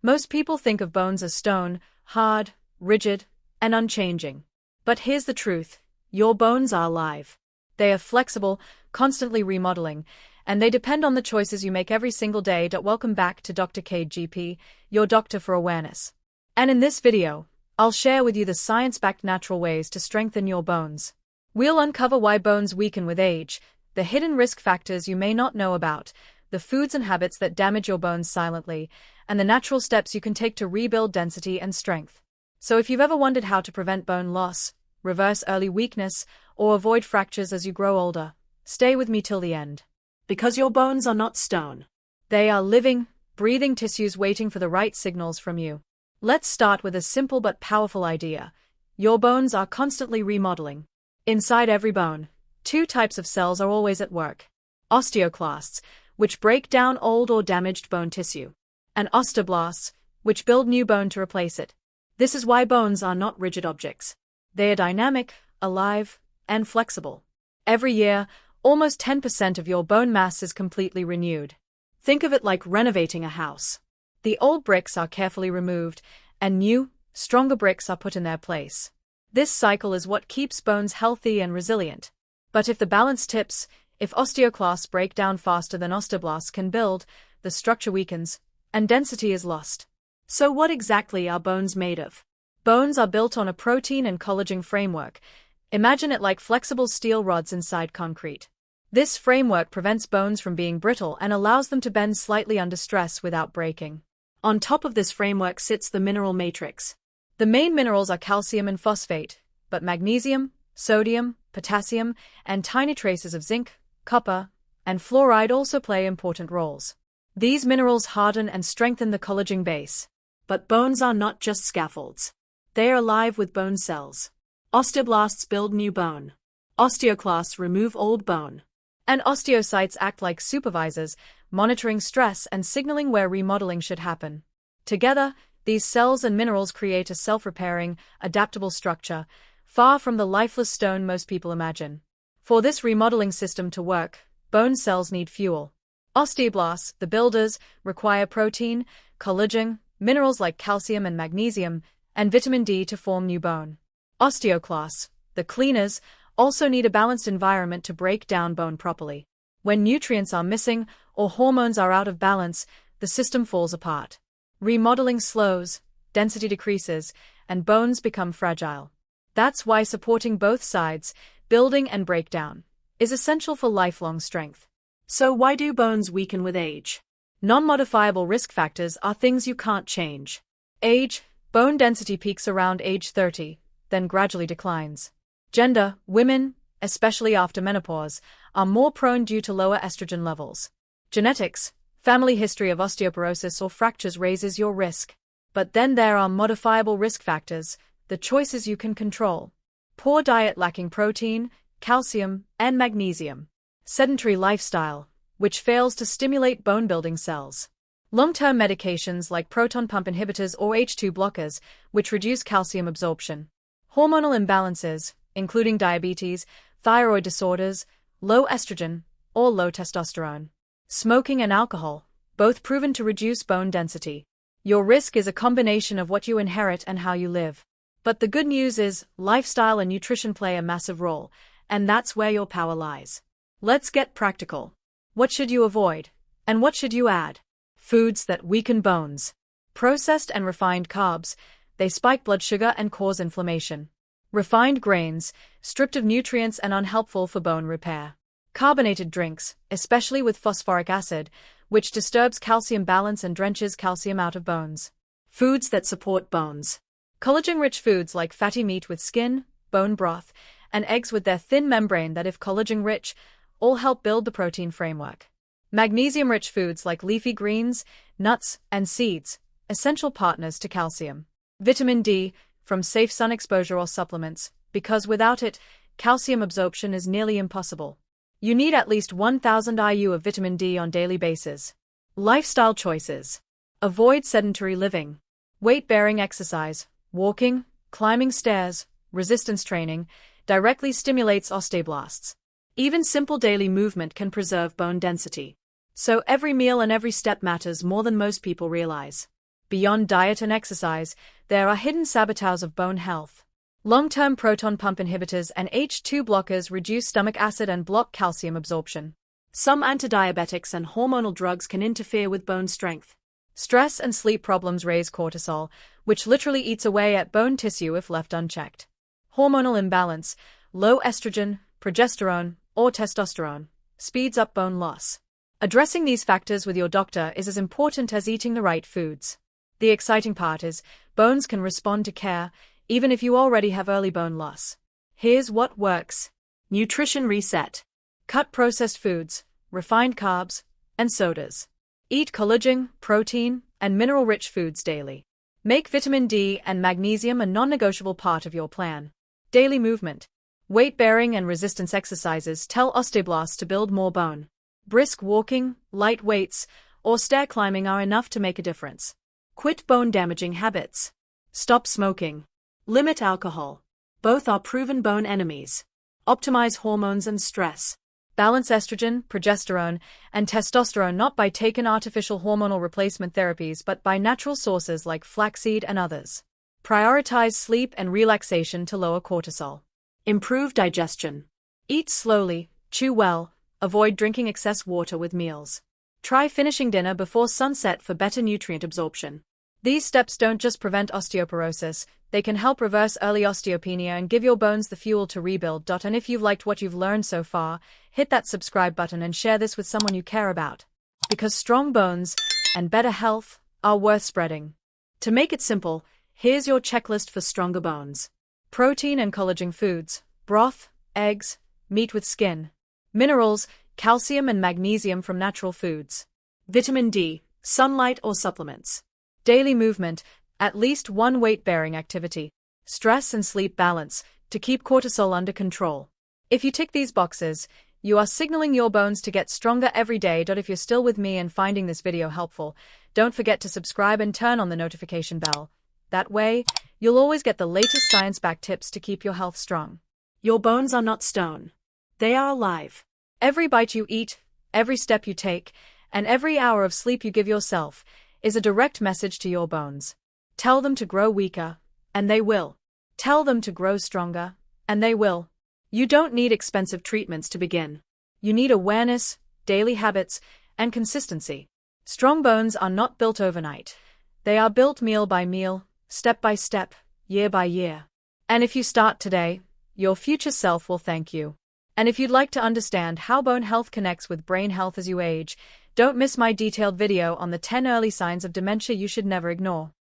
Most people think of bones as stone, hard, rigid, and unchanging. But here's the truth: your bones are alive. They are flexible, constantly remodeling, and they depend on the choices you make every single day. Welcome back to Dr. Kade GP, your doctor for awareness. And in this video, I'll share with you the science-backed natural ways to strengthen your bones. We'll uncover why bones weaken with age, the hidden risk factors you may not know about, the foods and habits that damage your bones silently, and the natural steps you can take to rebuild density and strength. So if you've ever wondered how to prevent bone loss, reverse early weakness, or avoid fractures as you grow older, stay with me till the end. Because your bones are not stone. They are living, breathing tissues waiting for the right signals from you. Let's start with a simple but powerful idea. Your bones are constantly remodeling. Inside every bone, two types of cells are always at work: osteoclasts, which break down old or damaged bone tissue, and osteoblasts, which build new bone to replace it. This is why bones are not rigid objects. They are dynamic, alive, and flexible. Every year, almost 10% of your bone mass is completely renewed. Think of it like renovating a house. The old bricks are carefully removed, and new, stronger bricks are put in their place. This cycle is what keeps bones healthy and resilient. But if the balance tips, if osteoclasts break down faster than osteoblasts can build, the structure weakens, and density is lost. So what exactly are bones made of? Bones are built on a protein and collagen framework. Imagine it like flexible steel rods inside concrete. This framework prevents bones from being brittle and allows them to bend slightly under stress without breaking. On top of this framework sits the mineral matrix. The main minerals are calcium and phosphate, but magnesium, sodium, potassium, and tiny traces of zinc, copper, and fluoride also play important roles. These minerals harden and strengthen the collagen base. But bones are not just scaffolds. They are alive with bone cells. Osteoblasts build new bone. Osteoclasts remove old bone. And osteocytes act like supervisors, monitoring stress and signaling where remodeling should happen. Together, these cells and minerals create a self-repairing, adaptable structure, far from the lifeless stone most people imagine. For this remodeling system to work, bone cells need fuel. Osteoblasts, the builders, require protein, collagen, minerals like calcium and magnesium, and vitamin D to form new bone. Osteoclasts, the cleaners, also need a balanced environment to break down bone properly. When nutrients are missing or hormones are out of balance, the system falls apart. Remodeling slows, density decreases, and bones become fragile. That's why supporting both sides, building and breakdown, is essential for lifelong strength. So why do bones weaken with age? Non-modifiable risk factors are things you can't change. Age: bone density peaks around age 30, then gradually declines. Gender: women, especially after menopause, are more prone due to lower estrogen levels. Genetics: family history of osteoporosis or fractures raises your risk. But then there are modifiable risk factors, the choices you can control. Poor diet lacking protein, calcium, and magnesium. Sedentary lifestyle, which fails to stimulate bone-building cells. Long-term medications like proton pump inhibitors or H2 blockers, which reduce calcium absorption. Hormonal imbalances, including diabetes, thyroid disorders, low estrogen, or low testosterone. Smoking and alcohol, both proven to reduce bone density. Your risk is a combination of what you inherit and how you live. But the good news is, lifestyle and nutrition play a massive role, and that's where your power lies. Let's get practical. What should you avoid? And what should you add? Foods that weaken bones. Processed and refined carbs, they spike blood sugar and cause inflammation. Refined grains, stripped of nutrients and unhelpful for bone repair. Carbonated drinks, especially with phosphoric acid, which disturbs calcium balance and drenches calcium out of bones. Foods that support bones. Collagen-rich foods like fatty meat with skin, bone broth, and eggs with their thin membrane that, if collagen-rich, all help build the protein framework. Magnesium-rich foods like leafy greens, nuts, and seeds, essential partners to calcium. Vitamin D, from safe sun exposure or supplements, because without it, calcium absorption is nearly impossible. You need at least 1000 IU of vitamin D on daily basis. Lifestyle choices. Avoid sedentary living. Weight-bearing exercise, walking, climbing stairs, resistance training, directly stimulates osteoblasts. Even simple daily movement can preserve bone density. So every meal and every step matters more than most people realize. Beyond diet and exercise, there are hidden saboteurs of bone health. Long-term proton pump inhibitors and H2 blockers reduce stomach acid and block calcium absorption. Some antidiabetics and hormonal drugs can interfere with bone strength. Stress and sleep problems raise cortisol, which literally eats away at bone tissue if left unchecked. Hormonal imbalance, low estrogen, progesterone, or testosterone, speeds up bone loss. Addressing these factors with your doctor is as important as eating the right foods. The exciting part is, bones can respond to care, even if you already have early bone loss. Here's what works. Nutrition reset. Cut processed foods, refined carbs, and sodas. Eat collagen, protein, and mineral-rich foods daily. Make vitamin D and magnesium a non-negotiable part of your plan. Daily movement. Weight-bearing and resistance exercises tell osteoblasts to build more bone. Brisk walking, light weights, or stair climbing are enough to make a difference. Quit bone-damaging habits. Stop smoking. Limit alcohol. Both are proven bone enemies. Optimize hormones and stress. Balance estrogen, progesterone, and testosterone not by taking artificial hormonal replacement therapies but by natural sources like flaxseed and others. Prioritize sleep and relaxation to lower cortisol. Improve digestion. Eat slowly, chew well, avoid drinking excess water with meals. Try finishing dinner before sunset for better nutrient absorption. These steps don't just prevent osteoporosis, they can help reverse early osteopenia and give your bones the fuel to rebuild. And if you've liked what you've learned so far, hit that subscribe button and share this with someone you care about. Because strong bones and better health are worth spreading. To make it simple, here's your checklist for stronger bones. Protein and collagen foods, broth, eggs, meat with skin. Minerals, calcium and magnesium from natural foods. Vitamin D, sunlight or supplements. Daily movement, at least one weight-bearing activity. Stress and sleep balance, to keep cortisol under control. If you tick these boxes, you are signaling your bones to get stronger every day. If you're still with me and finding this video helpful, don't forget to subscribe and turn on the notification bell. That way, you'll always get the latest science-backed tips to keep your health strong. Your bones are not stone. They are alive. Every bite you eat, every step you take, and every hour of sleep you give yourself is a direct message to your bones. Tell them to grow weaker, and they will. Tell them to grow stronger, and they will. You don't need expensive treatments to begin. You need awareness, daily habits, and consistency. Strong bones are not built overnight. They are built meal by meal, step by step, year by year. And if you start today, your future self will thank you. And if you'd like to understand how bone health connects with brain health as you age, don't miss my detailed video on the 10 early signs of dementia you should never ignore.